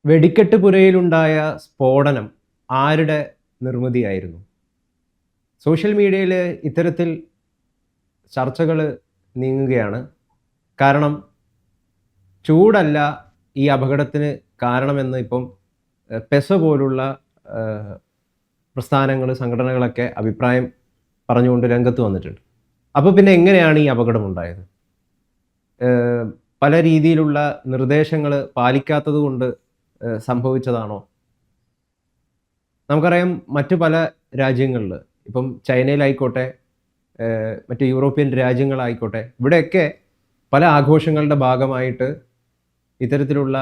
വെടിക്കെട്ട് പുരയിലുണ്ടായ സ്ഫോടനം ആരുടെ നിർമ്മിതിയായിരുന്നു? സോഷ്യൽ മീഡിയയിൽ ഇത്തരത്തിൽ ചർച്ചകൾ നീങ്ങുകയാണ്. കാരണം ചൂടല്ല ഈ അപകടത്തിന് കാരണമെന്ന് ഇപ്പം പെസോ പോലുള്ള ഏഹ്, പ്രസ്ഥാനങ്ങൾ, സംഘടനകളൊക്കെ അഭിപ്രായം പറഞ്ഞുകൊണ്ട് രംഗത്ത് വന്നിട്ടുണ്ട്. അപ്പോൾ പിന്നെ എങ്ങനെയാണ് ഈ അപകടമുണ്ടായത്? ഏഹ്, പല രീതിയിലുള്ള നിർദ്ദേശങ്ങൾ പാലിക്കാത്തതുകൊണ്ട് സംഭവിച്ചതാണോ? നമുക്കറിയാം മറ്റു പല രാജ്യങ്ങളിൽ ഇപ്പം ചൈനയിലായിക്കോട്ടെ, മറ്റ് യൂറോപ്യൻ രാജ്യങ്ങളായിക്കോട്ടെ, ഇവിടെയൊക്കെ പല ആഘോഷങ്ങളുടെ ഭാഗമായിട്ട് ഇത്തരത്തിലുള്ള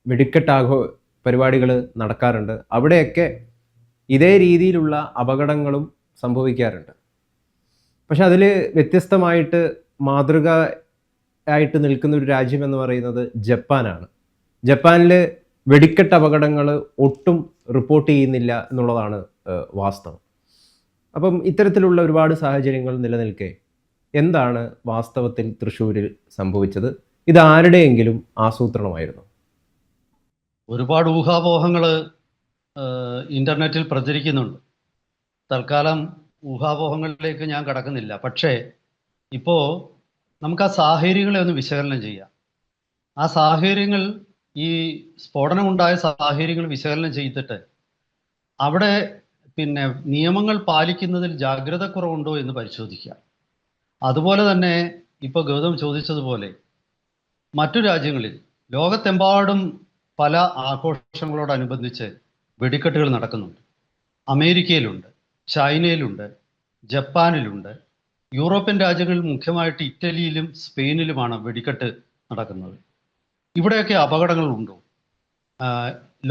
വെടിക്കെട്ട് പരിപാടികൾ നടക്കാറുണ്ട്. അവിടെയൊക്കെ ഇതേ രീതിയിലുള്ള അപകടങ്ങളും സംഭവിക്കാറുണ്ട്. പക്ഷെ അതിൽ വ്യത്യസ്തമായിട്ട് മാതൃക ആയിട്ട് നിൽക്കുന്ന ഒരു രാജ്യം എന്ന് പറയുന്നത് ജപ്പാനാണ്. ജപ്പാനിൽ വെടിക്കെട്ട് അപകടങ്ങൾ ഒട്ടും റിപ്പോർട്ട് ചെയ്യുന്നില്ല എന്നുള്ളതാണ് വാസ്തവം. അപ്പം ഇത്തരത്തിലുള്ള ഒരുപാട് സാഹചര്യങ്ങൾ നിലനിൽക്കെ എന്താണ് വാസ്തവത്തിൽ തൃശ്ശൂരിൽ സംഭവിച്ചത്? ഇത് ആരുടെയെങ്കിലും ആസൂത്രണമായിരുന്നു? ഒരുപാട് ഊഹാപോഹങ്ങൾ ഇന്റർനെറ്റിൽ പ്രചരിക്കുന്നുണ്ട്. തൽക്കാലം ഊഹാപോഹങ്ങളിലേക്ക് ഞാൻ കടക്കുന്നില്ല. പക്ഷേ ഇപ്പോൾ നമുക്ക് ആ സാഹചര്യങ്ങളെ ഒന്ന് വിശകലനം ചെയ്യാം. ആ സാഹചര്യങ്ങൾ, ഈ സ്ഫോടനമുണ്ടായ സാഹചര്യങ്ങൾ വിശകലനം ചെയ്തിട്ട് അവിടെ നിയമങ്ങൾ പാലിക്കുന്നതിൽ ജാഗ്രത കുറവുണ്ടോ എന്ന് പരിശോധിക്കുക. അതുപോലെ തന്നെ ഇപ്പോൾ ഗൗതം ചോദിച്ചതുപോലെ മറ്റു രാജ്യങ്ങളിൽ, ലോകത്തെമ്പാടും പല ആഘോഷങ്ങളോടനുബന്ധിച്ച് വെടിക്കെട്ടുകൾ നടക്കുന്നുണ്ട്. അമേരിക്കയിലുണ്ട്, ചൈനയിലുണ്ട്, ജപ്പാനിലുണ്ട്, യൂറോപ്യൻ രാജ്യങ്ങളിൽ മുഖ്യമായിട്ട് ഇറ്റലിയിലും സ്പെയിനിലുമാണ് വെടിക്കെട്ട് നടക്കുന്നത്. ഇവിടെയൊക്കെ അപകടങ്ങളുണ്ടോ?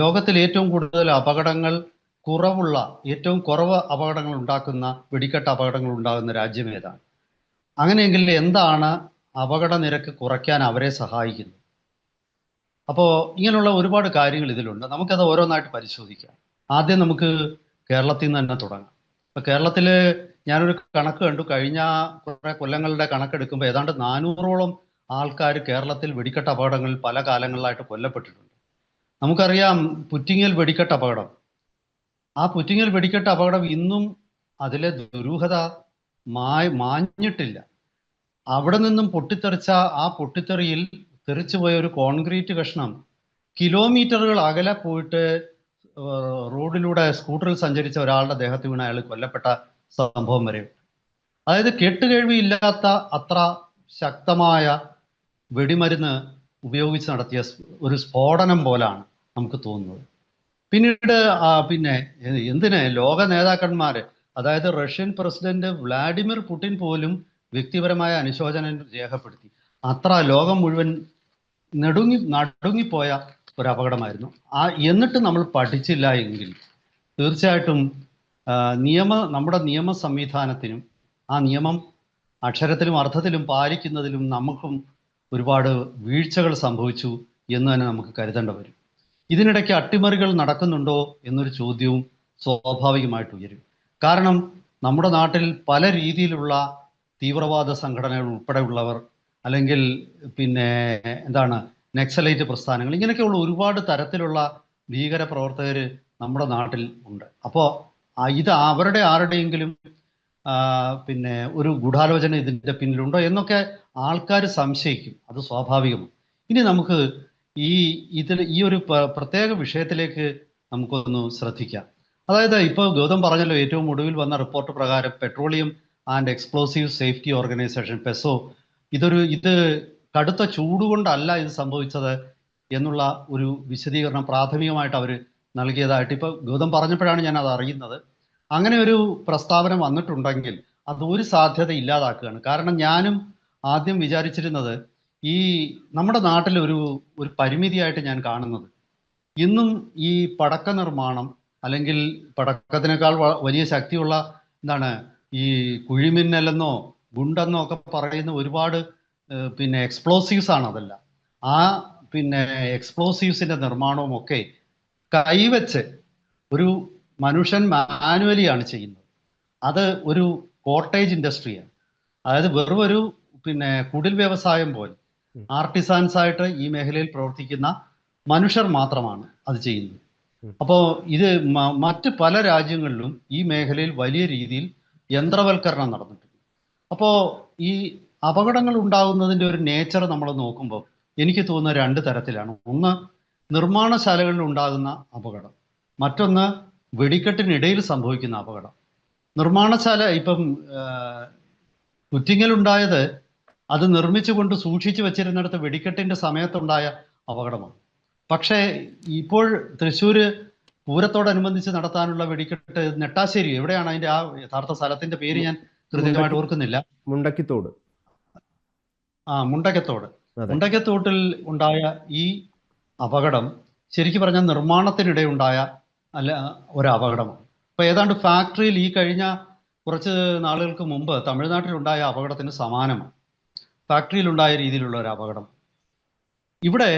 ലോകത്തിൽ ഏറ്റവും കൂടുതൽ അപകടങ്ങൾ കുറവുള്ള, ഏറ്റവും കുറവ് അപകടങ്ങൾ ഉണ്ടാക്കുന്ന, വെടിക്കെട്ട് അപകടങ്ങൾ ഉണ്ടാകുന്ന രാജ്യം ഏതാണ്? അങ്ങനെയെങ്കിൽ എന്താണ് അപകട നിരക്ക് കുറയ്ക്കാൻ അവരെ സഹായിക്കുന്നത്? അപ്പോൾ ഇങ്ങനെയുള്ള ഒരുപാട് കാര്യങ്ങൾ ഇതിലുണ്ട്. നമുക്കത് ഓരോന്നായിട്ട് പരിശോധിക്കാം. ആദ്യം നമുക്ക് കേരളത്തിൽ നിന്ന് തന്നെ തുടങ്ങാം. ഇപ്പോൾ കേരളത്തിൽ ഞാനൊരു കണക്ക് കണ്ടു. കഴിഞ്ഞ കുറേ കൊല്ലങ്ങളുടെ കണക്കെടുക്കുമ്പോൾ ഏതാണ്ട് 400ഓളം ആൾക്കാർ കേരളത്തിൽ വെടിക്കെട്ട് അപകടങ്ങളിൽ പല കാലങ്ങളിലായിട്ട് കൊല്ലപ്പെട്ടിട്ടുണ്ട്. നമുക്കറിയാം പുറ്റിങ്ങൽ വെടിക്കെട്ട് അപകടം. ആ പുറ്റിങ്ങൽ വെടിക്കെട്ട് അപകടം ഇന്നും അതിലെ ദുരൂഹത മാഞ്ഞിട്ടില്ല. അവിടെ നിന്നും പൊട്ടിത്തെറിച്ച ആ പൊട്ടിത്തെറിയിൽ തെറിച്ചുപോയ ഒരു കോൺക്രീറ്റ് കഷ്ണം കിലോമീറ്ററുകൾ അകലെ പോയിട്ട് റോഡിലൂടെ സ്കൂട്ടറിൽ സഞ്ചരിച്ച ഒരാളുടെ ദേഹത്ത് വീണ് അയാൾ കൊല്ലപ്പെട്ട സംഭവം വരെ. അതായത് കേട്ടുകേഴ്വിയില്ലാത്ത അത്ര ശക്തമായ വെടിമരുന്ന് ഉപയോഗിച്ച് നടത്തിയ ഒരു സ്ഫോടനം പോലാണ് നമുക്ക് തോന്നുന്നത്. പിന്നീട് എന്തിന് ലോക നേതാക്കന്മാര്, അതായത് റഷ്യൻ പ്രസിഡന്റ് വ്ളാഡിമിർ പുടിൻ പോലും വ്യക്തിപരമായ അനുശോചനം രേഖപ്പെടുത്തി. അത്ര ലോകം മുഴുവൻ നടുങ്ങിപ്പോയ ഒരു അപകടമായിരുന്നു. എന്നിട്ട് നമ്മൾ പഠിച്ചില്ല എങ്കിൽ തീർച്ചയായിട്ടും നമ്മുടെ നിയമ സംവിധാനത്തിനും ആ നിയമം അക്ഷരത്തിലും അർത്ഥത്തിലും പാലിക്കുന്നതിലും നമുക്കും ഒരുപാട് വീഴ്ചകൾ സംഭവിച്ചു എന്ന് തന്നെ നമുക്ക് കരുതേണ്ടി വരും. ഇതിനിടയ്ക്ക് അട്ടിമറികൾ നടക്കുന്നുണ്ടോ എന്നൊരു ചോദ്യവും സ്വാഭാവികമായിട്ട് ഉയരും. കാരണം നമ്മുടെ നാട്ടിൽ പല രീതിയിലുള്ള തീവ്രവാദ സംഘടനകൾ ഉൾപ്പെടെയുള്ളവർ, അല്ലെങ്കിൽ നക്സലൈറ്റ് പ്രസ്ഥാനങ്ങൾ, ഇങ്ങനെയൊക്കെയുള്ള ഒരുപാട് തരത്തിലുള്ള ഭീകര പ്രവർത്തകർ നമ്മുടെ നാട്ടിൽ ഉണ്ട്. അപ്പോൾ ഇത് അവരുടെ ആരുടെയെങ്കിലും ഒരു ഗൂഢാലോചന ഇതിൻ്റെ പിന്നിലുണ്ടോ എന്നൊക്കെ ആൾക്കാർ സംശയിക്കും. അത് സ്വാഭാവികമാണ്. ഇനി നമുക്ക് ഈ ഒരു പ്രത്യേക വിഷയത്തിലേക്ക് നമുക്കൊന്ന് ശ്രദ്ധിക്കാം. അതായത് ഇപ്പോൾ ഗൗതം പറഞ്ഞല്ലോ, ഏറ്റവും ഒടുവിൽ വന്ന റിപ്പോർട്ട് പ്രകാരം petroleum and explosive safety organisation, peso, ഇത് കടുത്ത ചൂടുകൊണ്ടല്ല ഇത് സംഭവിച്ചത് എന്നുള്ള ഒരു വിശദീകരണം പ്രാഥമികമായിട്ട് അവർ നൽകിയതായിട്ട് ഇപ്പോൾ ഗൗതം പറഞ്ഞപ്പോഴാണ് ഞാൻ അത് അറിയുന്നത്. അങ്ങനെ ഒരു പ്രസ്താവന വന്നിട്ടുണ്ടെങ്കിൽ അത് ഒരു സാധ്യത ഇല്ലാതാക്കുകയാണ്. കാരണം ഞാനും ആദ്യം വിചാരിച്ചിരുന്നത്, ഈ നമ്മുടെ നാട്ടിൽ ഒരു പരിമിതിയായിട്ട് ഞാൻ കാണുന്നത്, ഇന്നും ഈ പടക്ക നിർമ്മാണം, അല്ലെങ്കിൽ പടക്കത്തിനേക്കാൾ വലിയ ശക്തിയുള്ള ഈ കുഴിമിന്നലെന്നോ ഗുണ്ടെന്നോ ഒക്കെ പറയുന്ന ഒരുപാട് എക്സ്പ്ലോസീവ്സ് ആണ് അതെല്ലാം. ആ എക്സ്പ്ലോസീവ്സിന്റെ നിർമ്മാണവും ഒക്കെ കൈവച്ച് ഒരു മനുഷ്യൻ മാനുവലിയാണ് ചെയ്യുന്നത്. അത് ഒരു കോട്ടേജ് ഇൻഡസ്ട്രിയാണ്. അതായത് വെറും ഒരു കുടിൽ വ്യവസായം പോലെ ആർട്ടിസാൻസ് ആയിട്ട് ഈ മേഖലയിൽ പ്രവർത്തിക്കുന്ന മനുഷ്യർ മാത്രമാണ് അത് ചെയ്യുന്നത്. ഉം. അപ്പോൾ ഇത് മറ്റ് പല രാജ്യങ്ങളിലും ഈ മേഖലയിൽ വലിയ രീതിയിൽ യന്ത്രവൽക്കരണം നടന്നിട്ടുണ്ട്. അപ്പോൾ ഈ അപകടങ്ങൾ ഉണ്ടാകുന്നതിൻ്റെ ഒരു നേച്ചർ നമ്മൾ നോക്കുമ്പോൾ എനിക്ക് തോന്നുന്ന രണ്ട് തരത്തിലാണ്. ഒന്ന്, നിർമ്മാണശാലകളിൽ ഉണ്ടാകുന്ന അപകടം. മറ്റൊന്ന്, വെടിക്കെട്ടിനിടയിൽ സംഭവിക്കുന്ന അപകടം. നിർമ്മാണശാല ഇപ്പം കുറ്റിങ്ങലുണ്ടായത് അത് നിർമ്മിച്ചുകൊണ്ട് സൂക്ഷിച്ചു വെച്ചിരുന്നിടത്ത് വെടിക്കെട്ടിന്റെ സമയത്തുണ്ടായ അപകടമാണ്. പക്ഷേ ഇപ്പോൾ തൃശ്ശൂര് പൂരത്തോടനുബന്ധിച്ച് നടത്താനുള്ള വെടിക്കെട്ട് നെട്ടാശ്ശേരി, എവിടെയാണ് അതിന്റെ ആ യഥാർത്ഥ സ്ഥലത്തിന്റെ പേര് ഞാൻ കൃത്യമായിട്ട് ഓർക്കുന്നില്ല. മുണ്ടക്കിത്തോട്. മുണ്ടക്കത്തോട്. അതെ. മുണ്ടക്കത്തോട്ടിൽ ഉണ്ടായ ഈ അപകടം ശരിക്കും പറഞ്ഞാൽ നിർമ്മാണത്തിനിടെ ഉണ്ടായ ഒരു അപകടമാണ്. അപ്പൊ ഏതാണ്ട് ഫാക്ടറിയിൽ ഈ കഴിഞ്ഞ കുറച്ച് നാളുകൾക്ക് മുമ്പ് തമിഴ്നാട്ടിലുണ്ടായ അപകടത്തിന് സമാനമാണ്. ഫാക്ടറിയിലുണ്ടായ രീതിയിലുള്ള ഒരു അപകടം. ഇവിടെ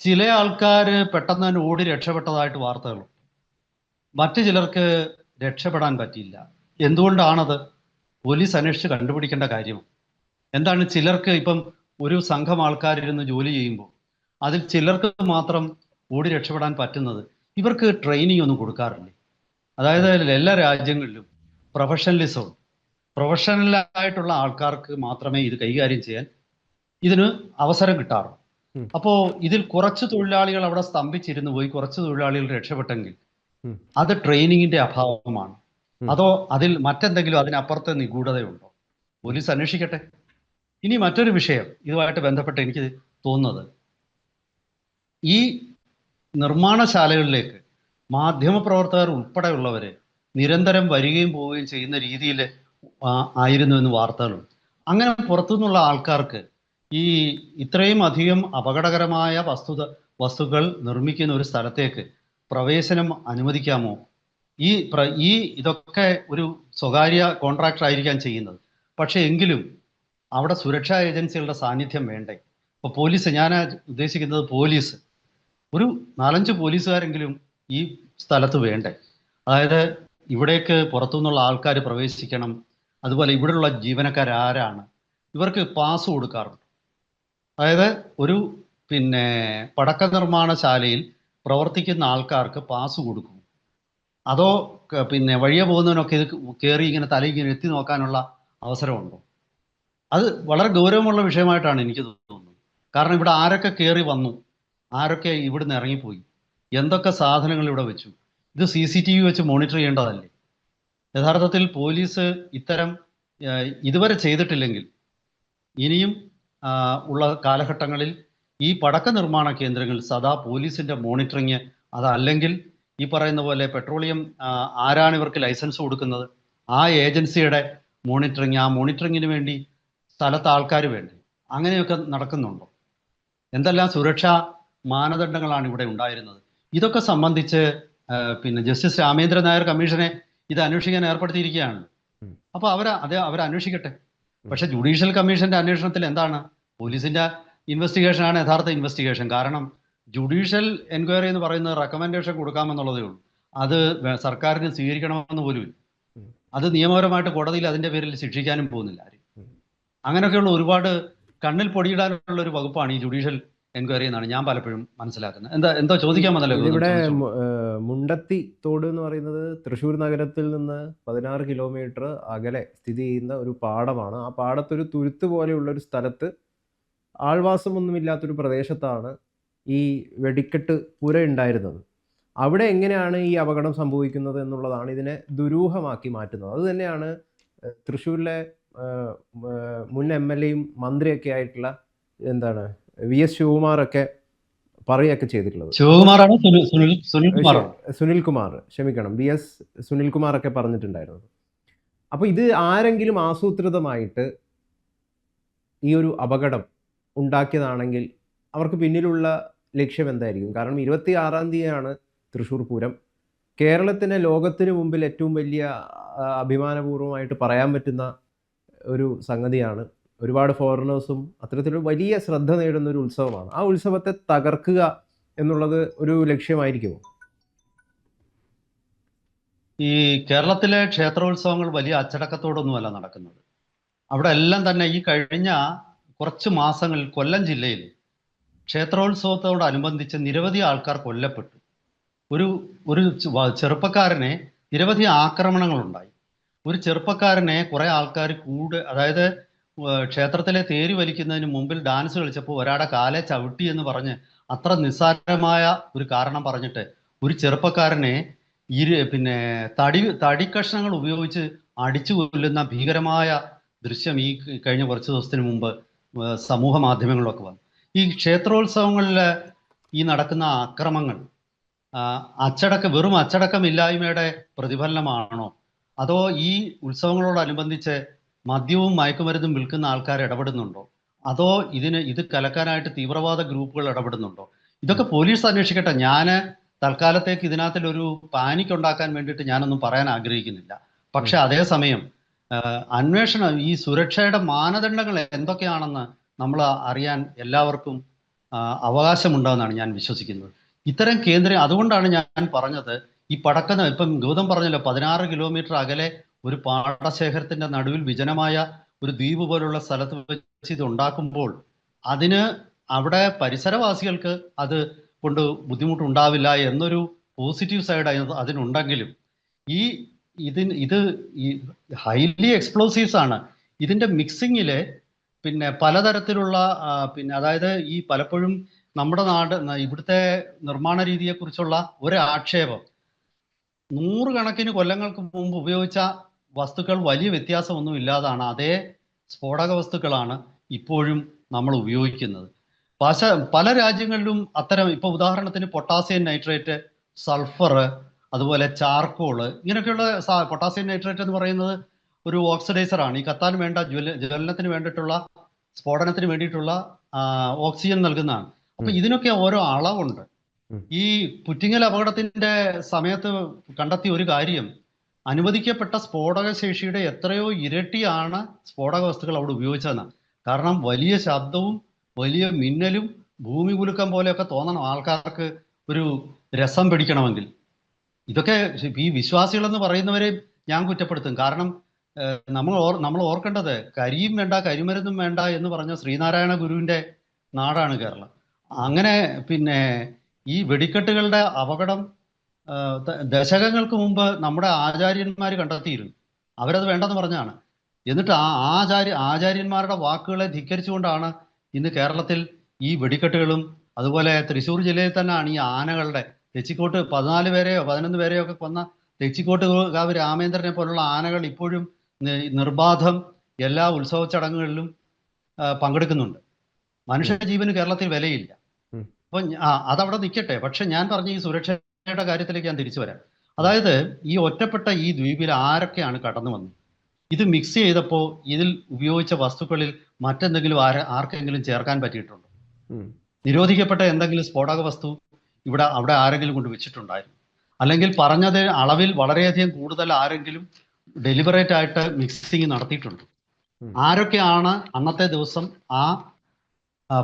ചില ആൾക്കാർ പെട്ടെന്ന് തന്നെ ഓടി രക്ഷപ്പെട്ടതായിട്ട് വാർത്തകളുണ്ട്. മറ്റു ചിലർക്ക് രക്ഷപ്പെടാൻ പറ്റിയില്ല. എന്തുകൊണ്ടാണത്? പോലീസ് അന്വേഷിച്ച് കണ്ടുപിടിക്കേണ്ട കാര്യമാണ്. എന്താണ്, ചിലർക്ക് ഇപ്പം ഒരു സംഘം ആൾക്കാരിരുന്ന് ജോലി ചെയ്യുമ്പോൾ അതിൽ ചിലർക്ക് മാത്രം ഓടി രക്ഷപ്പെടാൻ പറ്റുന്നത്. ഇവർക്ക് ട്രെയിനിങ് ഒന്നും കൊടുക്കാറില്ലേ? അതായത് എല്ലാ രാജ്യങ്ങളിലും പ്രൊഫഷണലായിട്ടുള്ള ആൾക്കാർക്ക് മാത്രമേ ഇത് കൈകാര്യം ചെയ്യാൻ ഇതിന് അവസരം കിട്ടാറുള്ളൂ. അപ്പോൾ ഇതിൽ കുറച്ച് തൊഴിലാളികൾ അവിടെ സ്തംഭിച്ചിരുന്നു പോയി, കുറച്ച് തൊഴിലാളികൾ രക്ഷപ്പെട്ടെങ്കിൽ അത് ട്രെയിനിങ്ങിന്റെ അഭാവമാണ്. അതോ അതിൽ മറ്റെന്തെങ്കിലും അതിനപ്പുറത്തെ നിഗൂഢതയുണ്ടോ? പോലീസ് അന്വേഷിക്കട്ടെ. ഇനി മറ്റൊരു വിഷയം ഇതുമായിട്ട് ബന്ധപ്പെട്ട് എനിക്ക് തോന്നുന്നത്, ഈ നിർമ്മാണശാലകളിലേക്ക് മാധ്യമപ്രവർത്തകർ ഉൾപ്പെടെയുള്ളവര് നിരന്തരം വരികയും പോവുകയും ചെയ്യുന്ന രീതിയിൽ ആയിരുന്നു എന്ന് വാർത്തകളുണ്ട്. അങ്ങനെ പുറത്തുനിന്നുള്ള ആൾക്കാർക്ക് ഈ ഇത്രയും അധികം അപകടകരമായ വസ്തുക്കൾ നിർമ്മിക്കുന്ന ഒരു സ്ഥലത്തേക്ക് പ്രവേശനം അനുവദിക്കാമോ? ഈ ഇതൊക്കെ ഒരു സ്വകാര്യ കോൺട്രാക്ടർ ആയിരിക്കാൻ ചെയ്യുന്നത്. പക്ഷെ എങ്കിലും അവിടെ സുരക്ഷാ ഏജൻസികളുടെ സാന്നിധ്യം വേണ്ടേ? ഇപ്പോൾ പോലീസ്, ഞാൻ ഉദ്ദേശിക്കുന്നത് പോലീസ്, ഒരു 4-5 പോലീസുകാരെങ്കിലും ഈ സ്ഥലത്ത് വേണ്ടേ? അതായത് ഇവിടേക്ക് പുറത്തുനിന്നുള്ള ആൾക്കാർ പ്രവേശിക്കണം. അതുപോലെ ഇവിടെയുള്ള ജീവനക്കാരാരാണ്? ഇവർക്ക് പാസ് കൊടുക്കാറുണ്ട്. അതായത് ഒരു പടക്ക നിർമ്മാണശാലയിൽ പ്രവർത്തിക്കുന്ന ആൾക്കാർക്ക് പാസ് കൊടുക്കും. അതോ വഴിയെ പോകുന്നവനൊക്കെ ഇത് കയറി ഇങ്ങനെ തലയിങ്ങനെ എത്തി നോക്കാനുള്ള അവസരമുണ്ടോ? അത് വളരെ ഗൗരവമുള്ള വിഷയമായിട്ടാണ് എനിക്ക് തോന്നുന്നത്. കാരണം ഇവിടെ ആരൊക്കെ കയറി വന്നു, ആരൊക്കെ ഇവിടുന്ന് ഇറങ്ങിപ്പോയി, എന്തൊക്കെ സാധനങ്ങൾ ഇവിടെ വെച്ചു, ഇത് CCTV വെച്ച് മോണിറ്റർ ചെയ്യേണ്ടതല്ലേ? യഥാർത്ഥത്തിൽ പോലീസ് ഇത്തരം ഇതുവരെ ചെയ്തിട്ടില്ലെങ്കിൽ ഇനിയും ഉള്ള കാലഘട്ടങ്ങളിൽ ഈ പടക്ക നിർമ്മാണ കേന്ദ്രങ്ങൾ സദാ പോലീസിന്റെ മോണിറ്ററിങ്, അതല്ലെങ്കിൽ ഈ പറയുന്ന പോലെ പെട്രോളിയം ആരാണ് ഇവർക്ക് ലൈസൻസ് കൊടുക്കുന്നത്, ആ ഏജൻസിയുടെ മോണിറ്ററിങ്, ആ മോണിറ്ററിങ്ങിന് വേണ്ടി സ്ഥലത്ത് ആൾക്കാർ വേണ്ടേ? അങ്ങനെയൊക്കെ നടക്കുന്നുണ്ടോ? എന്തെല്ലാം സുരക്ഷാ മാനദണ്ഡങ്ങളാണ് ഇവിടെ ഉണ്ടായിരുന്നത്? ഇതൊക്കെ സംബന്ധിച്ച് ജസ്റ്റിസ് രാമേന്ദ്രൻ നായർ കമ്മീഷനെ ഇത് അന്വേഷിക്കാൻ ഏർപ്പെടുത്തിയിരിക്കുകയാണ്. അപ്പൊ അവരന്വേഷിക്കട്ടെ. പക്ഷെ ജുഡീഷ്യൽ കമ്മീഷന്റെ അന്വേഷണത്തിൽ എന്താണ്? പോലീസിന്റെ ഇൻവെസ്റ്റിഗേഷൻ ആണ് യഥാർത്ഥ ഇൻവെസ്റ്റിഗേഷൻ. കാരണം ജുഡീഷ്യൽ എൻക്വയറി എന്ന് പറയുന്നത് റെക്കമെൻഡേഷൻ കൊടുക്കാമെന്നുള്ളതേ ഉള്ളൂ. അത് സർക്കാരിന് സ്വീകരിക്കണമെന്ന് പോലും ഇല്ല. അത് നിയമപരമായിട്ട് കോടതിയിൽ അതിന്റെ പേരിൽ ശിക്ഷിക്കാനും പോകുന്നില്ല ആരും. അങ്ങനെയൊക്കെയുള്ള ഒരുപാട് കണ്ണിൽ പൊടിയിടാനുള്ള ഒരു വകുപ്പാണ് ഈ ജുഡീഷ്യൽ എൻക്വയറി എന്നാണ് ഞാൻ പലപ്പോഴും മനസ്സിലാക്കുന്നത്. എന്തോ ചോദിക്കാൻ വന്നല്ലോ. ഇവിടെ മുണ്ടത്തി തോട് എന്ന് പറയുന്നത് തൃശ്ശൂർ നഗരത്തിൽ നിന്ന് 16 കിലോമീറ്റർ അകലെ സ്ഥിതി ചെയ്യുന്ന ഒരു പാടമാണ്. ആ പാടത്തൊരു തുരുത്ത് പോലെയുള്ള ഒരു സ്ഥലത്ത് ആൾവാസമൊന്നുമില്ലാത്തൊരു പ്രദേശത്താണ് ഈ വെടിക്കെട്ട് പുര ഉണ്ടായിരുന്നത്. അവിടെ എങ്ങനെയാണ് ഈ അപകടം സംഭവിക്കുന്നത് എന്നുള്ളതാണ് ഇതിനെ ദുരൂഹമാക്കി മാറ്റുന്നത്. അത് തന്നെയാണ് തൃശ്ശൂരിലെ മുൻ MLA യും മന്ത്രിയൊക്കെ ആയിട്ടുള്ള VS ശിവകുമാറൊക്കെ പറയുകയൊക്കെ ചെയ്തിട്ടുള്ളത്. സുനിൽകുമാർ, ക്ഷമിക്കണം, VS സുനിൽകുമാറൊക്കെ പറഞ്ഞിട്ടുണ്ടായിരുന്നു. അപ്പോൾ ഇത് ആരെങ്കിലും ആസൂത്രിതമായിട്ട് ഈ ഒരു അപകടം ഉണ്ടാക്കിയതാണെങ്കിൽ അവർക്ക് പിന്നിലുള്ള ലക്ഷ്യം എന്തായിരിക്കും? കാരണം 26-ാം തീയതിയാണ് തൃശ്ശൂർ പൂരം. കേരളത്തിനെ ലോകത്തിന് മുമ്പിൽ ഏറ്റവും വലിയ അഭിമാനപൂർവ്വമായിട്ട് പറയാൻ പറ്റുന്ന ഒരു സംഗതിയാണ്. ഒരുപാട് ഫോറിനേഴ്സും അത്തരത്തിലൊരു വലിയ ശ്രദ്ധ നേടുന്ന ഒരു ഉത്സവമാണ്. ആ ഉത്സവത്തെ തകർക്കുക എന്നുള്ളത് ഒരു ലക്ഷ്യമായിരിക്കുമോ? ഈ കേരളത്തിലെ ക്ഷേത്രോത്സവങ്ങൾ വലിയ അച്ചടക്കത്തോടൊന്നുമല്ല നടക്കുന്നത്. അവിടെ എല്ലാം തന്നെ ഈ കഴിഞ്ഞ കുറച്ച് മാസങ്ങളിൽ കൊല്ലം ജില്ലയിൽ ക്ഷേത്രോത്സവത്തോടനുബന്ധിച്ച് നിരവധി ആൾക്കാർ കൊല്ലപ്പെട്ടു. ഒരു ഒരു ചെറുപ്പക്കാരനെ നിരവധി ആക്രമണങ്ങളുണ്ടായി. ഒരു ചെറുപ്പക്കാരനെ കുറെ ആൾക്കാർ അതായത് ക്ഷേത്രത്തിലെ തേര് വലിക്കുന്നതിന് മുമ്പിൽ ഡാൻസ് കളിച്ചപ്പോൾ ഒരാടെ കാലെ ചവിട്ടി എന്ന് പറഞ്ഞ് അത്ര നിസ്സാരമായ ഒരു കാരണം പറഞ്ഞിട്ട് ഒരു ചെറുപ്പക്കാരനെ പിന്നെ തടിക്കഷ്ണങ്ങൾ ഉപയോഗിച്ച് അടിച്ചു കൊല്ലുന്ന ഭീകരമായ ദൃശ്യം ഈ കഴിഞ്ഞ കുറച്ച് ദിവസത്തിന് മുമ്പ് സമൂഹ മാധ്യമങ്ങളിലൊക്കെ വന്നു. ഈ ക്ഷേത്രോത്സവങ്ങളിൽ ഈ നടക്കുന്ന അക്രമങ്ങൾ വെറും അച്ചടക്കമില്ലായ്മയുടെ പ്രതിഫലനമാണോ, അതോ ഈ ഉത്സവങ്ങളോടനുബന്ധിച്ച് മദ്യവും മയക്കുമരുന്നും വിൽക്കുന്ന ആൾക്കാർ ഇടപെടുന്നുണ്ടോ, അതോ ഇത് കലക്കാനായിട്ട് തീവ്രവാദ ഗ്രൂപ്പുകൾ ഇടപെടുന്നുണ്ടോ? ഇതൊക്കെ പോലീസ് അന്വേഷിക്കട്ടെ. ഞാൻ തൽക്കാലത്തേക്ക് ഇതിനകത്തിലൊരു പാനിക് ഉണ്ടാക്കാൻ വേണ്ടിയിട്ട് ഞാനൊന്നും പറയാൻ ആഗ്രഹിക്കുന്നില്ല. പക്ഷെ അതേസമയം അന്വേഷണം, ഈ സുരക്ഷയുടെ മാനദണ്ഡങ്ങൾ എന്തൊക്കെയാണെന്ന് നമ്മൾ അറിയാൻ എല്ലാവർക്കും അവകാശമുണ്ടെന്നാണ് ഞാൻ വിശ്വസിക്കുന്നത്. ഇത്തരം അതുകൊണ്ടാണ് ഞാൻ പറഞ്ഞത്, ഈ ഇപ്പം ഗൗതം പറഞ്ഞല്ലോ, 16 കിലോമീറ്റർ അകലെ ഒരു പാടശേഖരത്തിന്റെ നടുവിൽ വിജനമായ ഒരു ദ്വീപ് പോലുള്ള സ്ഥലത്ത് വെച്ച് ഇത് ഉണ്ടാക്കുമ്പോൾ അവിടെ പരിസരവാസികൾക്ക് അത് കൊണ്ട് ബുദ്ധിമുട്ടുണ്ടാവില്ല എന്നൊരു പോസിറ്റീവ് സൈഡ് അതിനുണ്ടെങ്കിലും ഇത് ഹൈലി എക്സ്പ്ലോസീവ്സ് ആണ്. ഇതിന്റെ മിക്സിങ്ങില് പിന്നെ പലതരത്തിലുള്ള അതായത് ഈ പലപ്പോഴും നമ്മുടെ ഇവിടുത്തെ നിർമ്മാണ രീതിയെക്കുറിച്ചുള്ള ഒരു ആക്ഷേപം, 100 കണക്കിന് കൊല്ലങ്ങൾക്ക് മുമ്പ് ഉപയോഗിച്ച വസ്തുക്കൾ വലിയ വ്യത്യാസമൊന്നും ഇല്ലാതാണ് അതേ സ്ഫോടക വസ്തുക്കളാണ് ഇപ്പോഴും നമ്മൾ ഉപയോഗിക്കുന്നത്. പല രാജ്യങ്ങളിലും അത്തരം, ഇപ്പൊ ഉദാഹരണത്തിന് പൊട്ടാസ്യം നൈട്രേറ്റ്, സൾഫർ, അതുപോലെ ചാർക്കോള്, ഇങ്ങനെയൊക്കെയുള്ള പൊട്ടാസ്യം നൈട്രേറ്റ് എന്ന് പറയുന്നത് ഒരു ഓക്സിഡൈസർ ആണ്. ഈ കത്താൻ വേണ്ട ജ്വലനത്തിന് വേണ്ടിയിട്ടുള്ള, സ്ഫോടനത്തിന് വേണ്ടിയിട്ടുള്ള ഓക്സിജൻ നൽകുന്നതാണ്. അപ്പൊ ഇതിനൊക്കെ ഓരോ അളവുണ്ട്. ഈ പുറ്റിങ്ങൽ അപകടത്തിന്റെ സമയത്ത് കണ്ടെത്തിയ ഒരു കാര്യം, അനുവദിക്കപ്പെട്ട സ്ഫോടക ശേഷിയുടെ എത്രയോ ഇരട്ടിയാണ് സ്ഫോടക വസ്തുക്കൾ അവിടെ ഉപയോഗിച്ചതെന്നാണ്. കാരണം വലിയ ശബ്ദവും വലിയ മിന്നലും ഭൂമി കുലുക്കം പോലെയൊക്കെ തോന്നണം ആൾക്കാർക്ക് ഒരു രസം പിടിക്കണമെങ്കിൽ. ഇതൊക്കെ ഈ വിശ്വാസികളെന്ന് പറയുന്നവരെ ഞാൻ കുറ്റപ്പെടുത്തും. കാരണം നമ്മൾ ഓർക്കേണ്ടത്, കരിയും വേണ്ട കരിമരുന്നും വേണ്ട എന്ന് പറഞ്ഞ ശ്രീനാരായണ ഗുരുവിന്റെ നാടാണ് കേരളം. അങ്ങനെ ഈ വെടിക്കെട്ടുകളുടെ അപകടം ദശകങ്ങൾക്ക് മുമ്പ് നമ്മുടെ ആചാര്യന്മാർ കണ്ടെത്തിയിരുന്നു. അവരത് വേണ്ടെന്ന് പറഞ്ഞാണ്. എന്നിട്ട് ആചാര്യന്മാരുടെ വാക്കുകളെ ധിക്കരിച്ചുകൊണ്ടാണ് ഇന്ന് കേരളത്തിൽ ഈ വെടിക്കെട്ടുകളും, അതുപോലെ തൃശ്ശൂർ ജില്ലയിൽ തന്നെയാണ് ഈ ആനകളുടെ, തെച്ചിക്കോട്ട് 14 പേരെയോ 11 പേരെയോ ഒക്കെ കൊന്ന തെച്ചിക്കോട്ട് കാവ് രാമേന്ദ്രനെ പോലുള്ള ആനകൾ ഇപ്പോഴും നിർബാധം എല്ലാ ഉത്സവ ചടങ്ങുകളിലും പങ്കെടുക്കുന്നുണ്ട്. മനുഷ്യജീവന് കേരളത്തിൽ വിലയില്ല. അപ്പൊ അതവിടെ നിൽക്കട്ടെ. പക്ഷെ ഞാൻ പറഞ്ഞ ഈ സുരക്ഷയുടെ കാര്യത്തിലേക്ക് ഞാൻ തിരിച്ചു വരാം. അതായത് ഈ ഒറ്റപ്പെട്ട ഈ ദ്വീപിൽ ആരൊക്കെയാണ് കടന്നു വന്നത്? ഇത് മിക്സ് ചെയ്തപ്പോൾ ഇതിൽ ഉപയോഗിച്ച വസ്തുക്കളിൽ മറ്റെന്തെങ്കിലും ആർക്കെങ്കിലും ചേർക്കാൻ പറ്റിയിട്ടുണ്ടോ? നിരോധിക്കപ്പെട്ട എന്തെങ്കിലും സ്ഫോടക വസ്തു അവിടെ ആരെങ്കിലും കൊണ്ട് വെച്ചിട്ടുണ്ടായിരുന്നു? അല്ലെങ്കിൽ പറഞ്ഞത് അളവിൽ വളരെയധികം കൂടുതൽ ആരെങ്കിലും ഡെലിബറേറ്റ് ആയിട്ട് മിക്സിങ് നടത്തിയിട്ടുണ്ടോ? ആരൊക്കെയാണ് അന്നത്തെ ദിവസം ആ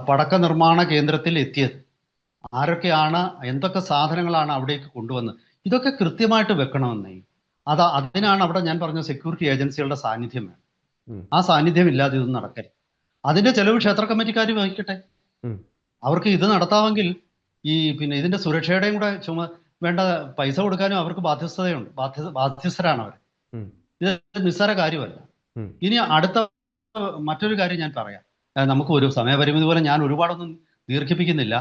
പടക്ക നിർമ്മാണ കേന്ദ്രത്തിൽ എത്തിയത്? ആരൊക്കെയാണ്, എന്തൊക്കെ സാധനങ്ങളാണ് അവിടേക്ക് കൊണ്ടുവന്നത്? ഇതൊക്കെ കൃത്യമായിട്ട് വെക്കണമെന്നേ. അതിനാണ് അവിടെ ഞാൻ പറഞ്ഞ സെക്യൂരിറ്റി ഏജൻസികളുടെ സാന്നിധ്യം വേണം. ആ സാന്നിധ്യം ഇല്ലാതെ ഇതൊന്നും നടക്കരുത്. അതിന്റെ ചെലവ് ക്ഷേത്ര കമ്മിറ്റിക്കാർ വഹിക്കട്ടെ. അവർക്ക് ഇത് നടത്താമെങ്കിൽ ഇതിന്റെ സുരക്ഷയുടെയും കൂടെ വേണ്ട പൈസ കൊടുക്കാനും അവർക്ക് ബാധ്യസ്ഥതയുണ്ട്. ബാധ്യസ്ഥരാണ് അവർ. ഇത് നിസ്സാര കാര്യമല്ല. ഇനി അടുത്ത മറ്റൊരു കാര്യം ഞാൻ പറയാം. നമുക്ക് ഒരു സമയപരിമിതി പോലെ ഞാൻ ഒരുപാടൊന്നും ദീർഘിപ്പിക്കുന്നില്ല.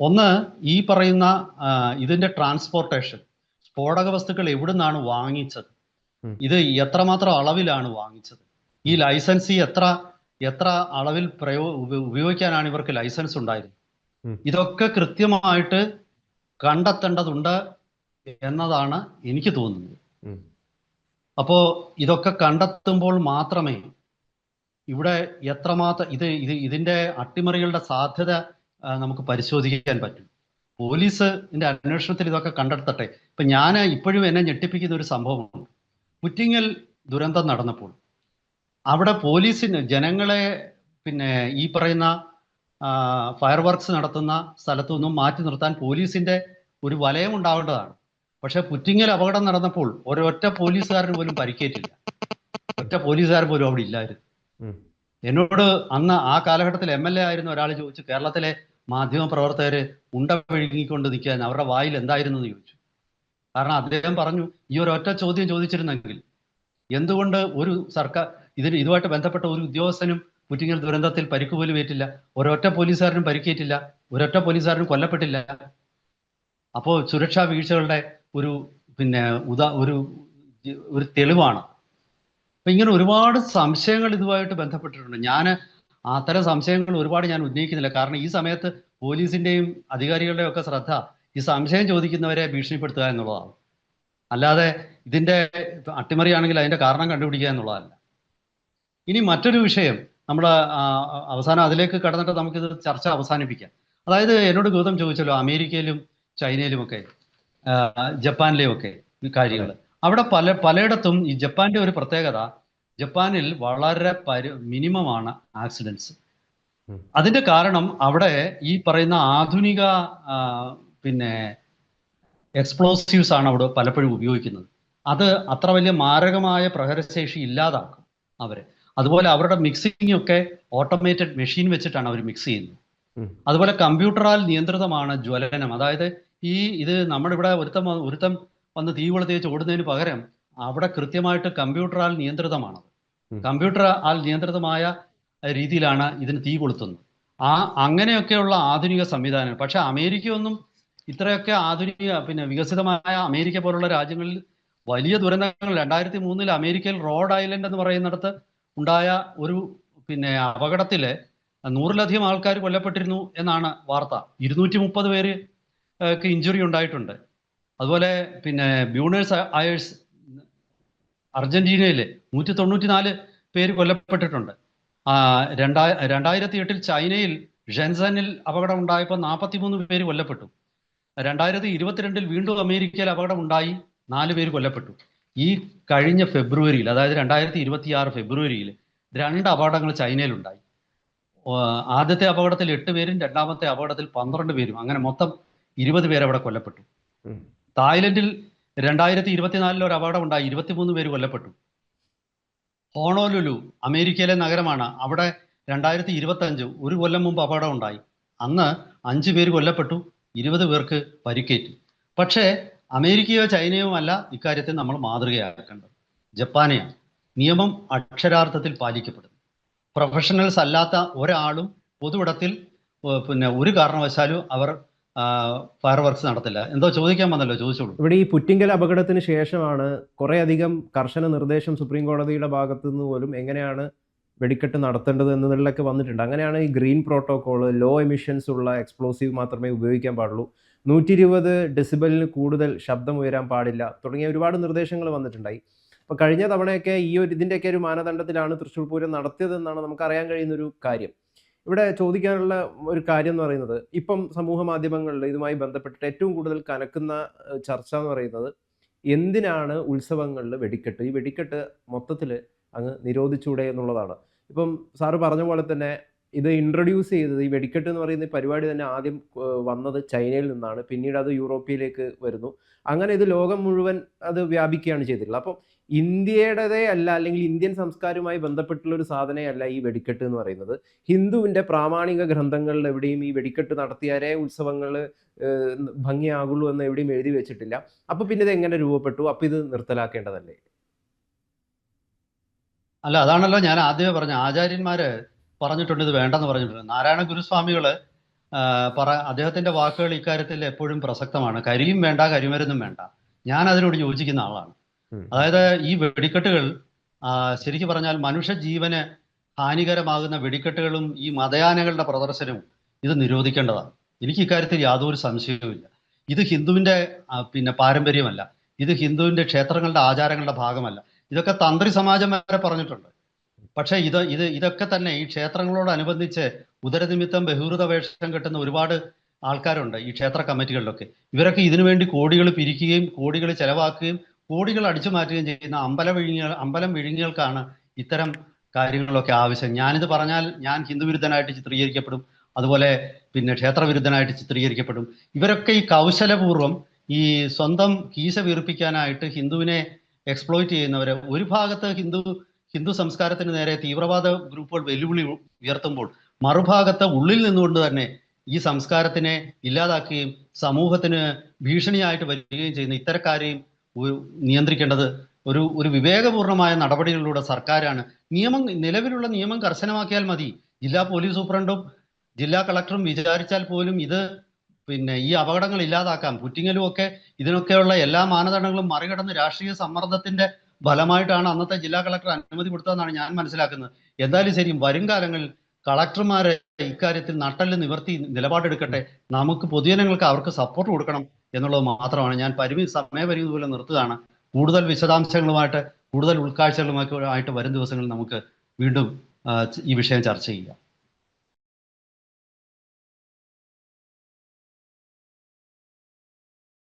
ഒന്ന്, ഈ പറയുന്ന ഇതിന്റെ ട്രാൻസ്പോർട്ടേഷൻ, സ്ഫോടക വസ്തുക്കൾ എവിടുന്നാണ് വാങ്ങിച്ചത്? ഇത് എത്രമാത്രം അളവിലാണ് വാങ്ങിച്ചത്? ഈ ലൈസൻസി എത്ര അളവിൽ ഉപയോഗിക്കാനാണ് ഇവർക്ക് ലൈസൻസ് ഉണ്ടായിരുന്നത്? ഇതൊക്കെ കൃത്യമായിട്ട് കണ്ടെത്തേണ്ടതുണ്ട് എന്നതാണ് എനിക്ക് തോന്നുന്നത്. അപ്പോ ഇതൊക്കെ കണ്ടെത്തുമ്പോൾ മാത്രമേ ഇവിടെ എത്രമാത്രം ഇതിന്റെ അട്ടിമറികളുടെ സാധ്യത നമുക്ക് പരിശോധിക്കാൻ പറ്റും. പോലീസിന്റെ അന്വേഷണത്തിൽ ഇതൊക്കെ കണ്ടെത്തട്ടെ. ഇപ്പൊ ഞാൻ ഇപ്പോഴും എന്നെ ഞെട്ടിപ്പിക്കുന്ന ഒരു സംഭവമുണ്ട്. പുറ്റിങ്ങൽ ദുരന്തം നടന്നപ്പോൾ അവിടെ പോലീസിന് ജനങ്ങളെ ഈ പറയുന്ന ഫയർ വർക്ക്സ് നടത്തുന്ന സ്ഥലത്തു നിന്നും മാറ്റി നിർത്താൻ പോലീസിന്റെ ഒരു വലയം ഉണ്ടാവേണ്ടതാണ്. പക്ഷെ പുറ്റിങ്ങൽ അപകടം നടന്നപ്പോൾ ഒരൊറ്റ പോലീസുകാരന് പോലും പരിക്കേറ്റില്ല. ഒറ്റ പോലീസുകാരൻ പോലും അവിടെ ഇല്ലായിരുന്നു. എന്നോട് അന്ന് ആ കാലഘട്ടത്തിൽ MLA ആയിരുന്ന ഒരാൾ ചോദിച്ചു, കേരളത്തിലെ മാധ്യമപ്രവർത്തകര് ഉണ്ട വിഴുങ്ങിക്കൊണ്ട് നിൽക്കാൻ അവരുടെ വായിൽ എന്തായിരുന്നു എന്ന് ചോദിച്ചു. കാരണം അദ്ദേഹം പറഞ്ഞു, ഈ ഒരു ഒറ്റ ചോദ്യം ചോദിച്ചിരുന്നെങ്കിൽ എന്തുകൊണ്ട് ഒരു സർക്കാർ ഇതുമായിട്ട് ബന്ധപ്പെട്ട ഒരു ഉദ്യോഗസ്ഥനും പുറ്റിങ്ങൽ ദുരന്തത്തിൽ പരിക്ക് പോലും ഏറ്റില്ല, ഒരൊറ്റ പോലീസുകാരനും പരിക്കേറ്റില്ല, ഒരൊറ്റ പോലീസുകാരനും കൊല്ലപ്പെട്ടില്ല. അപ്പോൾ സുരക്ഷാ വീഴ്ചകളുടെ ഒരു പിന്നെ ഒരു ഒരു തെളിവാണ്. അപ്പൊ ഇങ്ങനെ ഒരുപാട് സംശയങ്ങൾ ഇതുമായിട്ട് ബന്ധപ്പെട്ടിട്ടുണ്ട്. ഞാൻ അത്തരം സംശയങ്ങൾ ഒരുപാട് ഞാൻ ഉന്നയിക്കുന്നില്ല. കാരണം ഈ സമയത്ത് പോലീസിന്റെയും അധികാരികളുടെയും ഒക്കെ ശ്രദ്ധ ഈ സംശയം ചോദിക്കുന്നവരെ ഭീഷണിപ്പെടുത്തുക എന്നുള്ളതാണ്. അല്ലാതെ ഇതിന്റെ അട്ടിമറിയാണെങ്കിൽ അതിന്റെ കാരണം കണ്ടുപിടിക്കുക എന്നുള്ളതല്ല. ഇനി മറ്റൊരു വിഷയം, നമ്മൾ അവസാനം അതിലേക്ക് കടന്നിട്ട് നമുക്കിത് ചർച്ച അവസാനിപ്പിക്കാം. അതായത് എന്നോട് ഗൗതം ചോദിച്ചല്ലോ അമേരിക്കയിലും ചൈനയിലുമൊക്കെ ജപ്പാനിലെയും ഈ കാര്യങ്ങൾ. അവിടെ പലയിടത്തും ഈ ജപ്പാന്റെ ഒരു പ്രത്യേകത, ജപ്പാനിൽ വളരെ മിനിമമാണ് ആക്സിഡൻസ്. അതിന്റെ കാരണം അവിടെ ഈ പറയുന്ന ആധുനിക പിന്നെ എക്സ്പ്ലോസീവ്സ് ആണ് അവിടെ പലപ്പോഴും ഉപയോഗിക്കുന്നത്. അത് അത്ര വലിയ മാരകമായ പ്രഹരശേഷി ഇല്ലാതാക്കും അവര്. അതുപോലെ അവരുടെ മിക്സിംഗ് ഒക്കെ ഓട്ടോമേറ്റഡ് മെഷീൻ വെച്ചിട്ടാണ് അവർ മിക്സ് ചെയ്യുന്നത്. അതുപോലെ കമ്പ്യൂട്ടറാൽ നിയന്ത്രിതമാണ് ജ്വലനം. അതായത് ഇത് നമ്മുടെ ഇവിടെ ഒരുത്തം വന്ന് തീ കൊളുത്തി വെച്ച് ഓടുന്നതിന് പകരം അവിടെ കൃത്യമായിട്ട് കമ്പ്യൂട്ടറാൽ നിയന്ത്രിതമാണ്. കമ്പ്യൂട്ടറാൽ നിയന്ത്രിതമായ രീതിയിലാണ് ഇതിന് തീ കൊളുത്തുന്നത്. അങ്ങനെയൊക്കെയുള്ള ആധുനിക സംവിധാനം. പക്ഷെ അമേരിക്കയൊന്നും ഇത്രയൊക്കെ ആധുനിക വികസിതമായ അമേരിക്ക പോലുള്ള രാജ്യങ്ങളിൽ വലിയ ദുരന്തങ്ങൾ 2003 അമേരിക്കയിൽ റോഡ് ഐലൻഡ് എന്ന് പറയുന്നിടത്ത് ഉണ്ടായ ഒരു അപകടത്തില് 100-ലധികം ആൾക്കാർ കൊല്ലപ്പെട്ടിരുന്നു എന്നാണ് വാർത്ത. 230 പേര് ഇഞ്ചുറി ഉണ്ടായിട്ടുണ്ട്. അതുപോലെ ബ്യൂണേഴ്സ് അയേഴ്സ് അർജന്റീനയില് 194 പേര് കൊല്ലപ്പെട്ടിട്ടുണ്ട്. 2008 ചൈനയിൽ ഷെൻസനിൽ അപകടം ഉണ്ടായപ്പോൾ 43 പേര് കൊല്ലപ്പെട്ടു. 2022 വീണ്ടും അമേരിക്കയിൽ അപകടം ഉണ്ടായി, 4 പേര് കൊല്ലപ്പെട്ടു. ഈ കഴിഞ്ഞ ഫെബ്രുവരിയിൽ, അതായത് 2026 ഫെബ്രുവരിയിൽ 2 അപകടങ്ങൾ ചൈനയിലുണ്ടായി. ആദ്യത്തെ അപകടത്തിൽ 8 പേരും രണ്ടാമത്തെ അപകടത്തിൽ 12 പേരും, അങ്ങനെ മൊത്തം 20 പേര് അവിടെ കൊല്ലപ്പെട്ടു. തായ്ലൻഡിൽ 2024 ഒരു അപകടം ഉണ്ടായി, 23 പേര് കൊല്ലപ്പെട്ടു. ഹോണോലുലു അമേരിക്കയിലെ നഗരമാണ്. അവിടെ 2025 ഒരു കൊല്ലം മുമ്പ് അപകടം ഉണ്ടായി. അന്ന് 5 പേര് കൊല്ലപ്പെട്ടു, 20 പേർക്ക് പരിക്കേറ്റു. പക്ഷേ അമേരിക്കയോ ചൈനയോ അല്ല ഇക്കാര്യത്തിൽ നമ്മൾ മാതൃകയാക്കേണ്ടത്, ജപ്പാനെയാണ്. നിയമം അക്ഷരാർത്ഥത്തിൽ പാലിക്കപ്പെടുന്നു. പ്രൊഫഷണൽസ് അല്ലാത്ത ഒരാളും പൊതുവിടത്തിൽ ഒരു കാരണവശാലും അവർ ഫയർ വർക്ക്സ് നടത്തില്ല. എന്തോ ചോദിക്കാൻ വന്നല്ലോ, ചോദിച്ചോളൂ. ഇവിടെ ഈ പുറ്റിങ്കൽ അപകടത്തിന് ശേഷമാണ് കുറെ അധികം കർശന നിർദ്ദേശം സുപ്രീം കോടതിയുടെ ഭാഗത്തു നിന്ന് പോലും എങ്ങനെയാണ് വെടിക്കെട്ട് നടത്തേണ്ടത് എന്നതിലൊക്കെ വന്നിട്ടുണ്ട്. അങ്ങനെയാണ് ഈ ഗ്രീൻ പ്രോട്ടോകോൾ, ലോ എമിഷൻസ് ഉള്ള എക്സ്പ്ലോസീവ് മാത്രമേ ഉപയോഗിക്കാൻ പാടുള്ളൂ, 120 ഡെസിബലിന് കൂടുതൽ ശബ്ദം ഉയരാൻ പാടില്ല തുടങ്ങിയ ഒരുപാട് നിർദ്ദേശങ്ങൾ വന്നിട്ടുണ്ടായി. അപ്പോൾ കഴിഞ്ഞ തവണയൊക്കെ ഇതിൻ്റെയൊക്കെ ഒരു മാനദണ്ഡത്തിലാണ് തൃശ്ശൂർ പൂരം നടത്തിയതെന്നാണ് നമുക്ക് അറിയാൻ കഴിയുന്നൊരു കാര്യം. ഇവിടെ ചോദിക്കാനുള്ള ഒരു കാര്യം എന്ന് പറയുന്നത്, ഇപ്പം സമൂഹ മാധ്യമങ്ങളിൽ ഇതുമായി ബന്ധപ്പെട്ടിട്ട് ഏറ്റവും കൂടുതൽ കനക്കുന്ന ചർച്ച എന്ന് പറയുന്നത് എന്തിനാണ് ഉത്സവങ്ങളിൽ വെടിക്കെട്ട്, ഈ വെടിക്കെട്ട് മൊത്തത്തിൽ അങ്ങ് നിരോധിച്ചൂടെ എന്നുള്ളതാണ്. ഇപ്പം സാറ് പറഞ്ഞ പോലെ തന്നെ ഇത് ഇൻട്രൊഡ്യൂസ് ചെയ്തത്, ഈ വെടിക്കെട്ട് എന്ന് പറയുന്ന പരിപാടി തന്നെ ആദ്യം വന്നത് ചൈനയിൽ നിന്നാണ്, പിന്നീട് അത് യൂറോപ്പിലേക്ക് വരുന്നു. അങ്ങനെ ഇത് ലോകം മുഴുവൻ അത് വ്യാപിക്കുകയാണ് ചെയ്തിട്ടുള്ളത്. അപ്പം ഇന്ത്യയുടേതേ അല്ല, അല്ലെങ്കിൽ ഇന്ത്യൻ സംസ്കാരവുമായി ബന്ധപ്പെട്ടുള്ള ഒരു സാധനയല്ല ഈ വെടിക്കെട്ട് എന്ന് പറയുന്നത്. ഹിന്ദുവിൻ്റെ പ്രാമാണിക ഗ്രന്ഥങ്ങളിൽ എവിടെയും ഈ വെടിക്കെട്ട് നടത്തിയാലേ ഉത്സവങ്ങൾ ഭംഗിയാകുള്ളൂ എന്ന് എവിടെയും എഴുതി വെച്ചിട്ടില്ല. അപ്പം പിന്നെ ഇത് എങ്ങനെ രൂപപ്പെട്ടു? അപ്പം ഇത് നിർത്തലാക്കേണ്ടതല്ലേ? അല്ല, അതാണല്ലോ ഞാൻ ആദ്യമേ പറഞ്ഞ, ആചാര്യന്മാര് പറഞ്ഞിട്ടുണ്ട് ഇത് വേണ്ടെന്ന് പറഞ്ഞിട്ടുണ്ട്. നാരായണ ഗുരുസ്വാമികള് അദ്ദേഹത്തിന്റെ വാക്കുകൾ ഇക്കാര്യത്തിൽ എപ്പോഴും പ്രസക്തമാണ്. കരിയും വേണ്ട, കരിമരുന്നും വേണ്ട. ഞാൻ അതിനോട് യോജിക്കുന്ന ആളാണ്. അതായത് ഈ വെടിക്കെട്ടുകൾ ശരിക്കും പറഞ്ഞാൽ മനുഷ്യ ജീവന് ഹാനികരമാകുന്ന വെടിക്കെട്ടുകളും ഈ മതയാനകളുടെ പ്രദർശനവും ഇത് നിരോധിക്കേണ്ടതാണ്. എനിക്ക് ഇക്കാര്യത്തിൽ യാതൊരു സംശയവുമില്ല. ഇത് ഹിന്ദുവിന്റെ പാരമ്പര്യമല്ല, ഇത് ഹിന്ദുവിന്റെ ക്ഷേത്രങ്ങളുടെ ആചാരങ്ങളുടെ ഭാഗമല്ല. ഇതൊക്കെ തന്ത്രി സമാജം വരെ പറഞ്ഞിട്ടുണ്ട്. പക്ഷെ ഇതൊക്കെ തന്നെ ഈ ക്ഷേത്രങ്ങളോടനുബന്ധിച്ച് ഉദരനിമിത്തം ബഹിർവൃത വേഷം കെട്ടുന്ന ഒരുപാട് ആൾക്കാരുണ്ട് ഈ ക്ഷേത്ര കമ്മിറ്റികളിലൊക്കെ. ഇവരൊക്കെ ഇതിനു വേണ്ടി കോടികൾ പിരിക്കുകയും കോടികൾ ചെലവാക്കുകയും കോടികൾ അടിച്ചു മാറ്റുകയും ചെയ്യുന്ന അമ്പലം വിഴുങ്ങികൾക്കാണ് ഇത്തരം കാര്യങ്ങളൊക്കെ ആവശ്യം. ഞാനിത് പറഞ്ഞാൽ ഞാൻ ഹിന്ദു വിരുദ്ധനായിട്ട് ചിത്രീകരിക്കപ്പെടും, അതുപോലെ ക്ഷേത്രവിരുദ്ധനായിട്ട് ചിത്രീകരിക്കപ്പെടും. ഇവരൊക്കെ ഈ കൗശലപൂർവ്വം ഈ സ്വന്തം കീശ വീർപ്പിക്കാനായിട്ട് ഹിന്ദുവിനെ എക്സ്പ്ലോയിറ്റ് ചെയ്യുന്നവര്. ഒരു ഭാഗത്ത് ഹിന്ദു സംസ്കാരത്തിന് നേരെ തീവ്രവാദ ഗ്രൂപ്പുകൾ വെല്ലുവിളി ഉയർത്തുമ്പോൾ, മറുഭാഗത്ത് ഉള്ളിൽ നിന്നുകൊണ്ട് തന്നെ ഈ സംസ്കാരത്തിനെ ഇല്ലാതാക്കുകയും സമൂഹത്തിന് ഭീഷണിയായിട്ട് വരികയും ചെയ്യുന്ന ഇത്തരക്കാരെയും നിയന്ത്രിക്കേണ്ടത് ഒരു വിവേകപൂർണമായ നടപടികളിലൂടെ സർക്കാരാണ്. നിലവിലുള്ള നിയമം കർശനമാക്കിയാൽ മതി. ജില്ലാ പോലീസ് സൂപ്രണ്ടും ജില്ലാ കളക്ടറും വിചാരിച്ചാൽ പോലും ഇത് ഈ അപകടങ്ങൾ ഇല്ലാതാക്കാം. പുറ്റിങ്ങലും ഒക്കെ ഇതിനൊക്കെയുള്ള എല്ലാ മാനദണ്ഡങ്ങളും മറികടന്ന് രാഷ്ട്രീയ സമ്മർദ്ദത്തിന്റെ ഫലമായിട്ടാണ് അന്നത്തെ ജില്ലാ കളക്ടർ അനുമതി കൊടുത്തതെന്നാണ് ഞാൻ മനസ്സിലാക്കുന്നത്. എന്തായാലും ശരി, വരും കാലങ്ങളിൽ കളക്ടർമാരെ ഇക്കാര്യത്തിൽ നട്ടല് നിവർത്തി നിലപാടെടുക്കട്ടെ. നമുക്ക് പൊതുജനങ്ങൾക്ക് അവർക്ക് സപ്പോർട്ട് കൊടുക്കണം എന്നുള്ളത് മാത്രമാണ്. ഞാൻ സമയപരിമിതി പോലെ നിർത്തുകയാണ്. കൂടുതൽ വിശദാംശങ്ങളുമായിട്ട് കൂടുതൽ ഉൾക്കാഴ്ചകളുമായിട്ട് വരും ദിവസങ്ങളിൽ നമുക്ക് വീണ്ടും ഈ വിഷയം ചർച്ച ചെയ്യാം.